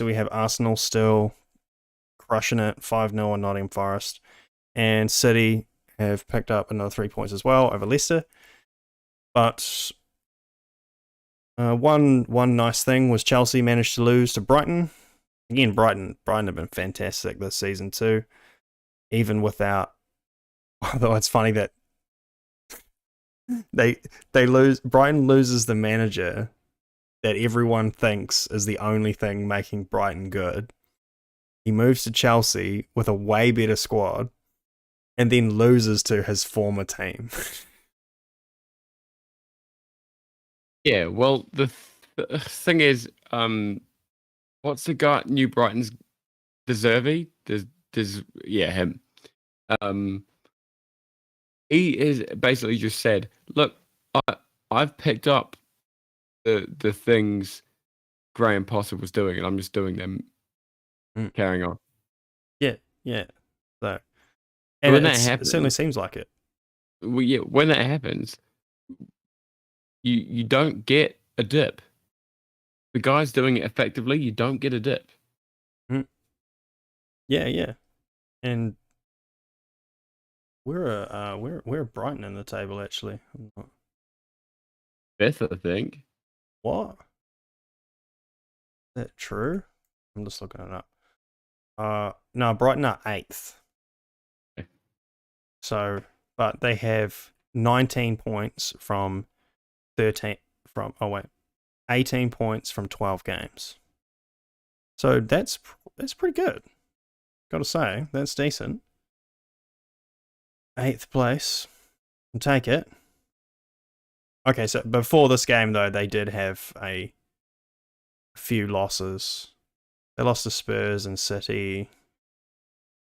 we have Arsenal still crushing it, 5-0 on Nottingham Forest, and City have picked up another 3 points as well over Leicester. But one nice thing was Chelsea managed to lose to Brighton. Again, Brighton have been fantastic this season too, even without. Although it's funny that Brighton loses the manager that everyone thinks is the only thing making Brighton good. He moves to Chelsea with a way better squad and then loses to his former team. Yeah, well, the thing is, what's the guy, New Brighton's Deservey? Him. He is basically just said, look, I've picked up the things Graham Potter was doing, and I'm just doing them, carrying on. Yeah. So, and when that happens, it certainly seems like it. Well, yeah, when that happens, you don't get a dip. The guy's doing it effectively. You don't get a dip. Yeah, and we're Brighton in the table actually. Fifth, I think. What? Is that true? I'm just looking it up. No, Brighton are 8th. Okay. So, but they have 19 points from 18 points from 12 games. So that's pretty good. Got to say, that's decent. 8th place. I'll take it. Okay, so before this game though, they did have a few losses. They lost to Spurs and City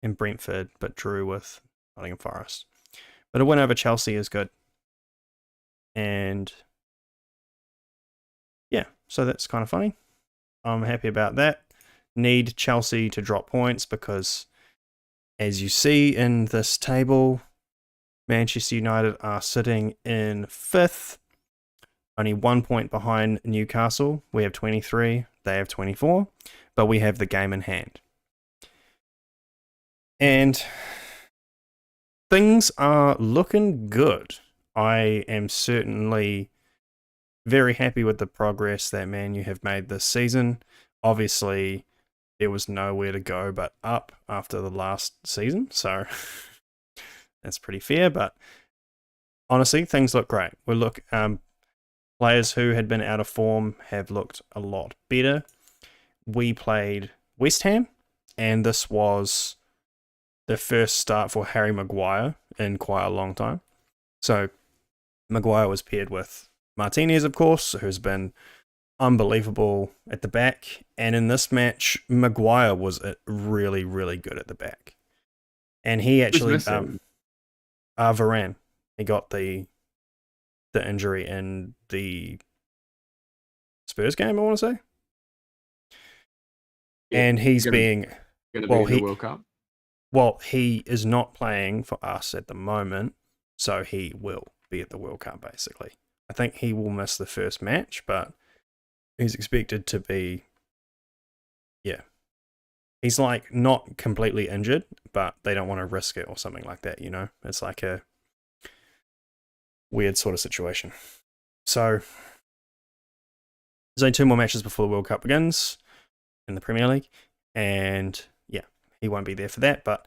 and Brentford, but drew with Nottingham Forest. But a win over Chelsea is good. And yeah, so that's kind of funny. I'm happy about that. Need Chelsea to drop points because, as you see in this table, Manchester United are sitting in 5th, only 1 point behind Newcastle. We have 23, they have 24, but we have the game in hand. And things are looking good. I am certainly very happy with the progress that Man U have made this season. Obviously, there was nowhere to go but up after the last season, so that's pretty fair. But honestly, things look great. Players who had been out of form have looked a lot better. We played West Ham, and this was the first start for Harry Maguire in quite a long time. So Maguire was paired with Martinez, of course, who's been unbelievable at the back. And in this match, Maguire was really, really good at the back. And he actually, Varane, he got the injury in the Spurs game, I want to say. Yeah, and he's being Going to Well, be in the World Cup? Well, he is not playing for us at the moment, so he will be at the World Cup, basically. I think he will miss the first match, but he's expected to be, yeah. He's like not completely injured, but they don't want to risk it or something like that, you know? It's like a weird sort of situation. So, there's only 2 more matches before the World Cup begins in the Premier League, and yeah, he won't be there for that, but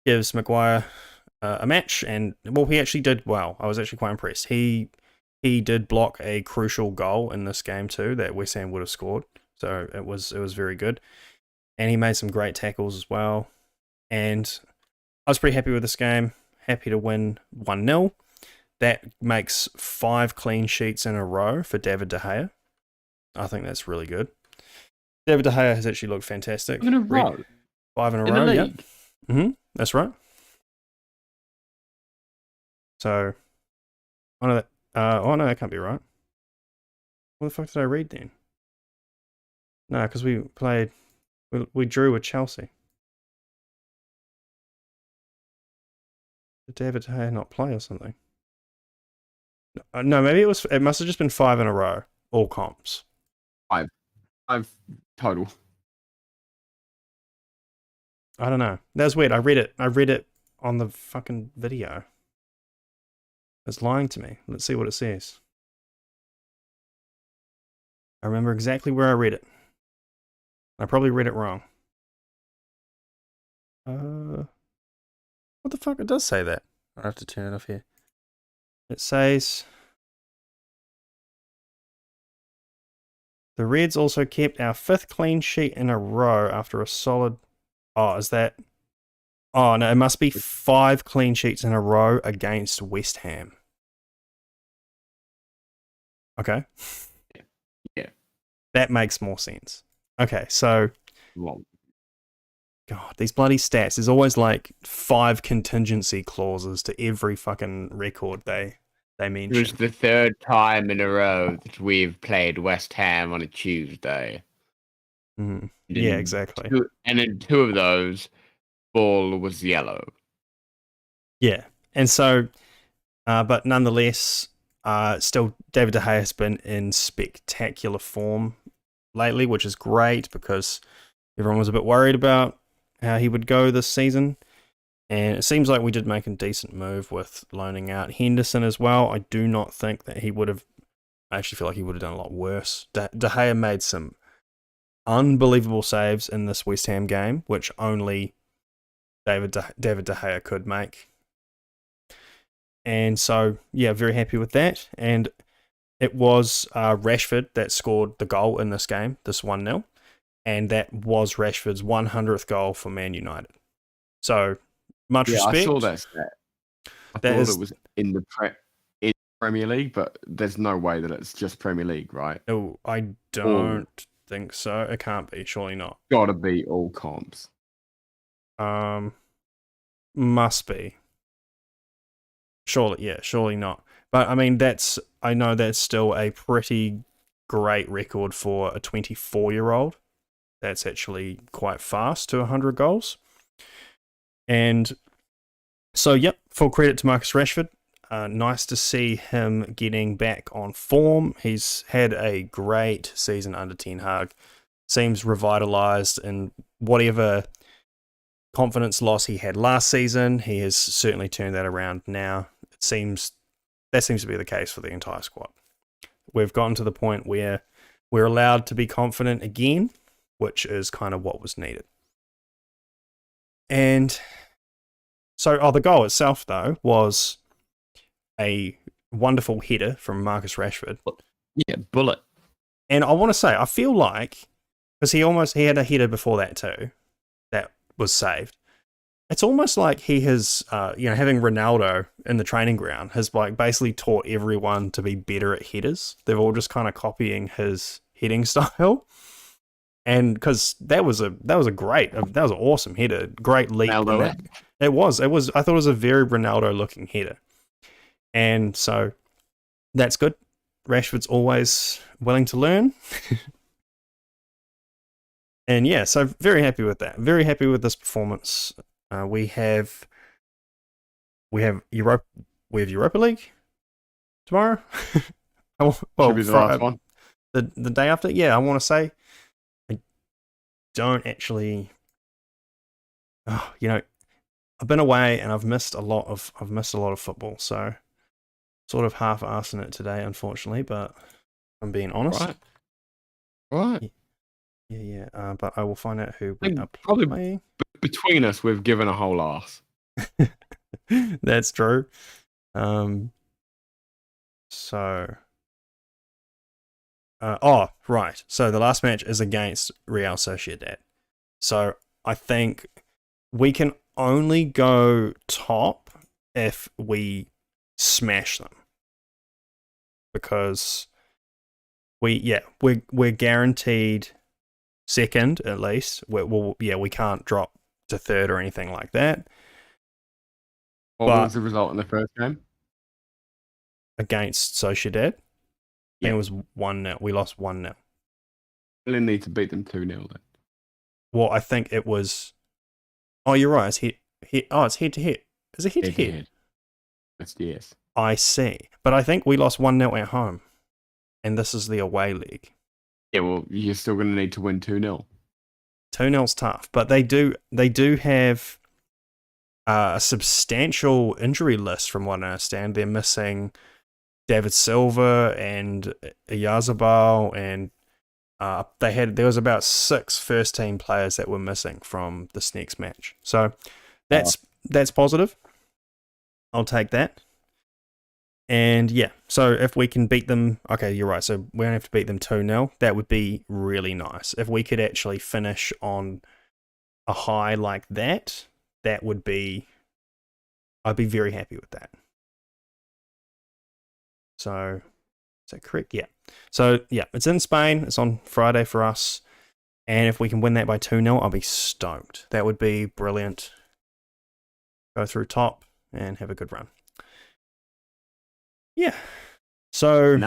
gives Maguire a match, and well, he actually did well. I was actually quite impressed. He did block a crucial goal in this game too that West Ham would have scored, so it was very good. And he made some great tackles as well. And I was pretty happy with this game. Happy to win 1-0. That makes 5 clean sheets in a row for David De Gea. I think that's really good. David De Gea has actually looked fantastic. 5 in a row? 5 in a In row, the yeah. league? That's right. So, oh no, that can't be right. What the fuck did I read then? No, because we drew with Chelsea. Did David De Gea not play or something? No, maybe it must have just been 5 in a row, all comps. 5 total. I don't know. That was weird. I read it on the fucking video. It's lying to me. Let's see what it says. I remember exactly where I read it. I probably read it wrong. What the fuck? It does say that. I have to turn it off here. It says the Reds also kept our 5th clean sheet in a row after a solid. Oh, is that? Oh no, it must be 5 clean sheets in a row against West Ham. Okay. Yeah. That makes more sense. Okay, so God, these bloody stats. There's always like 5 contingency clauses to every fucking record they mention. It was the 3rd time in a row that we've played West Ham on a Tuesday. Mm-hmm. Yeah, exactly. And in 2 of those, ball was yellow. Yeah, and so, but nonetheless, still David De Gea has been in spectacular form lately, which is great because everyone was a bit worried about how he would go this season. And it seems like we did make a decent move with loaning out Henderson as well. I do not think that he would have. I actually feel like he would have done a lot worse. De Gea made some unbelievable saves in this West Ham game, which only David De Gea could make. And so, yeah, very happy with that. And it was Rashford that scored the goal in this game, this 1-0. And that was Rashford's 100th goal for Man United. So, much respect. I saw that stat. I thought it was in the Premier League, but there's no way that it's just Premier League, right? Oh, I don't think so. It can't be. Surely not. Gotta be all comps. Must be. Surely not. But I mean, I know that's still a pretty great record for a 24-year-old. That's actually quite fast to 100 goals. And so, yep, full credit to Marcus Rashford. Nice to see him getting back on form. He's had a great season under Ten Hag. Seems revitalized, and whatever confidence loss he had last season, he has certainly turned that around now. That seems to be the case for the entire squad. We've gotten to the point where we're allowed to be confident again, which is kind of what was needed. And so, the goal itself, though, was a wonderful header from Marcus Rashford. Yeah, bullet. And I want to say, I feel like, because he had a header before that too, that was saved. It's almost like he has, having Ronaldo in the training ground has like basically taught everyone to be better at headers. They're all just kind of copying his heading style. And because that was an awesome header, great leap. It was. I thought it was a very Ronaldo looking header. And so that's good. Rashford's always willing to learn. And yeah, so very happy with that. Very happy with this performance. We have Europa League tomorrow. Should be the last one. The day after. Yeah, I want to say. I don't actually. Oh, I've been away and I've missed a lot of football. So, sort of half-assing it today, unfortunately. But I'm being honest. Right. Yeah. But I will find out who we are probably playing. Between us, we've given a whole ass. That's true. Right. So the last match is against Real Sociedad. So I think we can only go top if we smash them, because we're guaranteed second at least. We can't drop to third or anything like that. What was the result in the first game? Against Sociedad? I think it was 1-0. We lost 1-0. We need to beat them 2-0 then. Well, I think it was... Oh, you're right. It's head-to-head. Is it head-to-head? That's yes. I see. But I think we lost 1-0 at home. And this is the away league. Yeah, well, you're still going to need to win 2-0. 2-0's tough. But they do have a substantial injury list from what I understand. They're missing David Silva and Yazabal, and there was about 6 first team players that were missing from this next match. So that's positive. I'll take that. And yeah, so if we can beat them, okay, you're right. So we don't have to beat them 2-0. That would be really nice. If we could actually finish on a high like that, I'd be very happy with that. So, is that correct? Yeah. So, yeah, it's in Spain. It's on Friday for us. And if we can win that by 2-0, I'll be stoked. That would be brilliant. Go through top and have a good run. Yeah. So,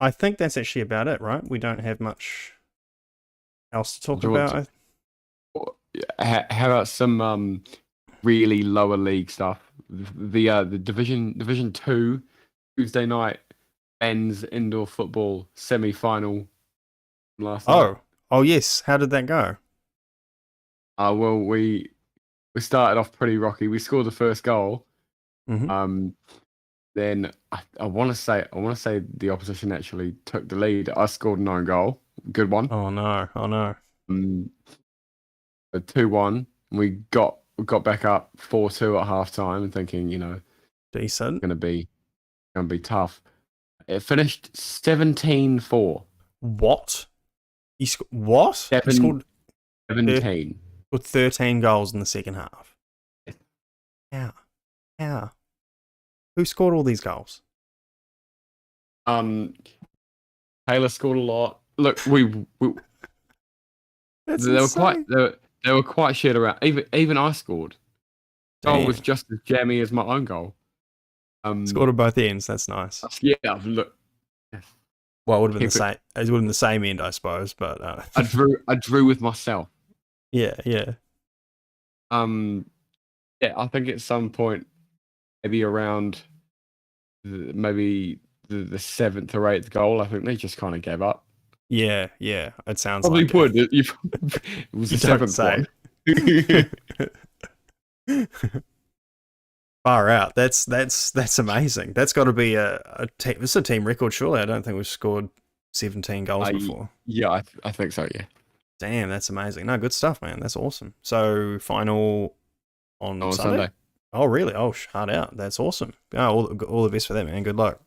I think that's actually about it, right? We don't have much else to talk about. How about some really lower league stuff? The Division 2 Tuesday night men's indoor football semi-final last night. Oh yes. How did that go? Well, we started off pretty rocky. We scored the first goal. Mm-hmm. Then I want to say the opposition actually took the lead. I scored an own goal. Good one. Oh no. 2-1. We got back up 4-2 at half time and thinking, decent. Gonna be tough. It finished 17-4. What? You what? 17. With 13 goals in the second half. How? Who scored all these goals? Taylor scored a lot. Look, they were quite shit around. Even I scored. Goal was just as jammy as my own goal. Scored at both ends. That's nice. Yeah, look. Well, it would have been the same. It would have been the same end, I suppose. But I drew with myself. Yeah. Yeah, I think at some point, maybe around the 7th or 8th goal, I think they just kind of gave up. Yeah. It sounds probably like would. It was the 7th one. Far out. That's amazing. That's got to be it's a team record, surely. I don't think we've scored 17 goals before. Yeah, I think so. Yeah. Damn, that's amazing. No, good stuff, man. That's awesome. So final on Sunday. Oh, really? Oh, hard out. That's awesome. All the best for that, man. Good luck.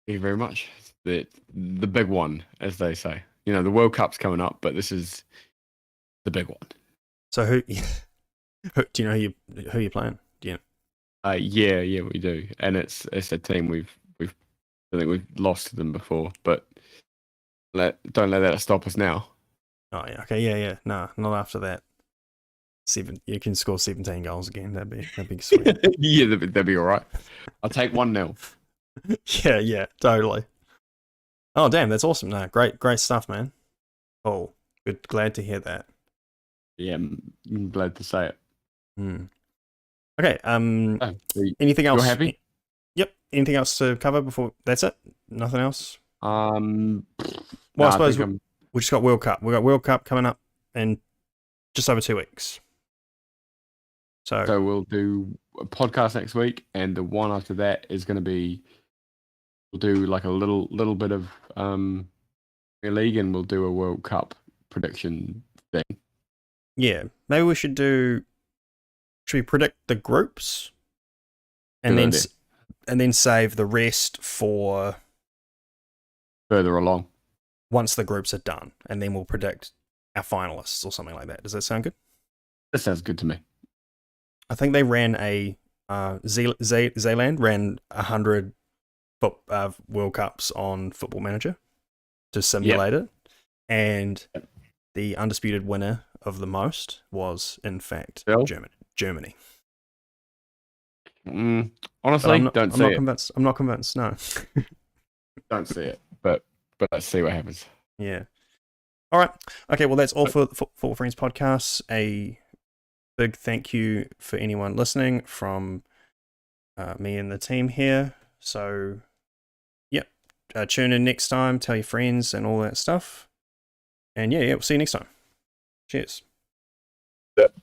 Thank you very much. The big one, as they say. The World Cup's coming up, but this is the big one. So who do you know who you're playing? Do you know? Yeah, we do, and it's a team I think we've lost to them before, but don't let that stop us now. Oh yeah, okay, yeah. No, not after that. You can score 17 goals again. That'd be sweet. Yeah, that'd be all right. I'll take 1-0. Yeah, totally. Oh damn, that's awesome. No, great stuff, man. Oh, Good. Glad to hear that. Yeah, I'm glad to say it. Okay. Oh, so Anything else? You're happy? Yep. Anything else to cover before? That's it. Nothing else. Well, Well, I I suppose think we just got World Cup. We got World Cup coming up in just over 2 weeks. So we'll do a podcast next week, and the one after that is going to be we'll do like a little bit of league, and we'll do a World Cup prediction thing. Yeah, maybe we should do. Should we predict the groups, and Good then idea. and then save the rest for Further along. once the groups are done, and then we'll predict our finalists or something like that. Does that sound good? That sounds good to me. I think they ran a Zealand ran 100 World Cups on Football Manager to simulate it, and the undisputed winner of the most was in fact Bill? Germany. Honestly, I'm don't see not it. convinced. I'm not convinced. No. Don't see it. But let's see what happens. Yeah. All right. Okay. Well, that's all for the Football Friends podcast. A big thank you for anyone listening from me and the team here. So, yep. Tune in next time. Tell your friends and all that stuff. And yeah, we'll see you next time. Cheers. Yep.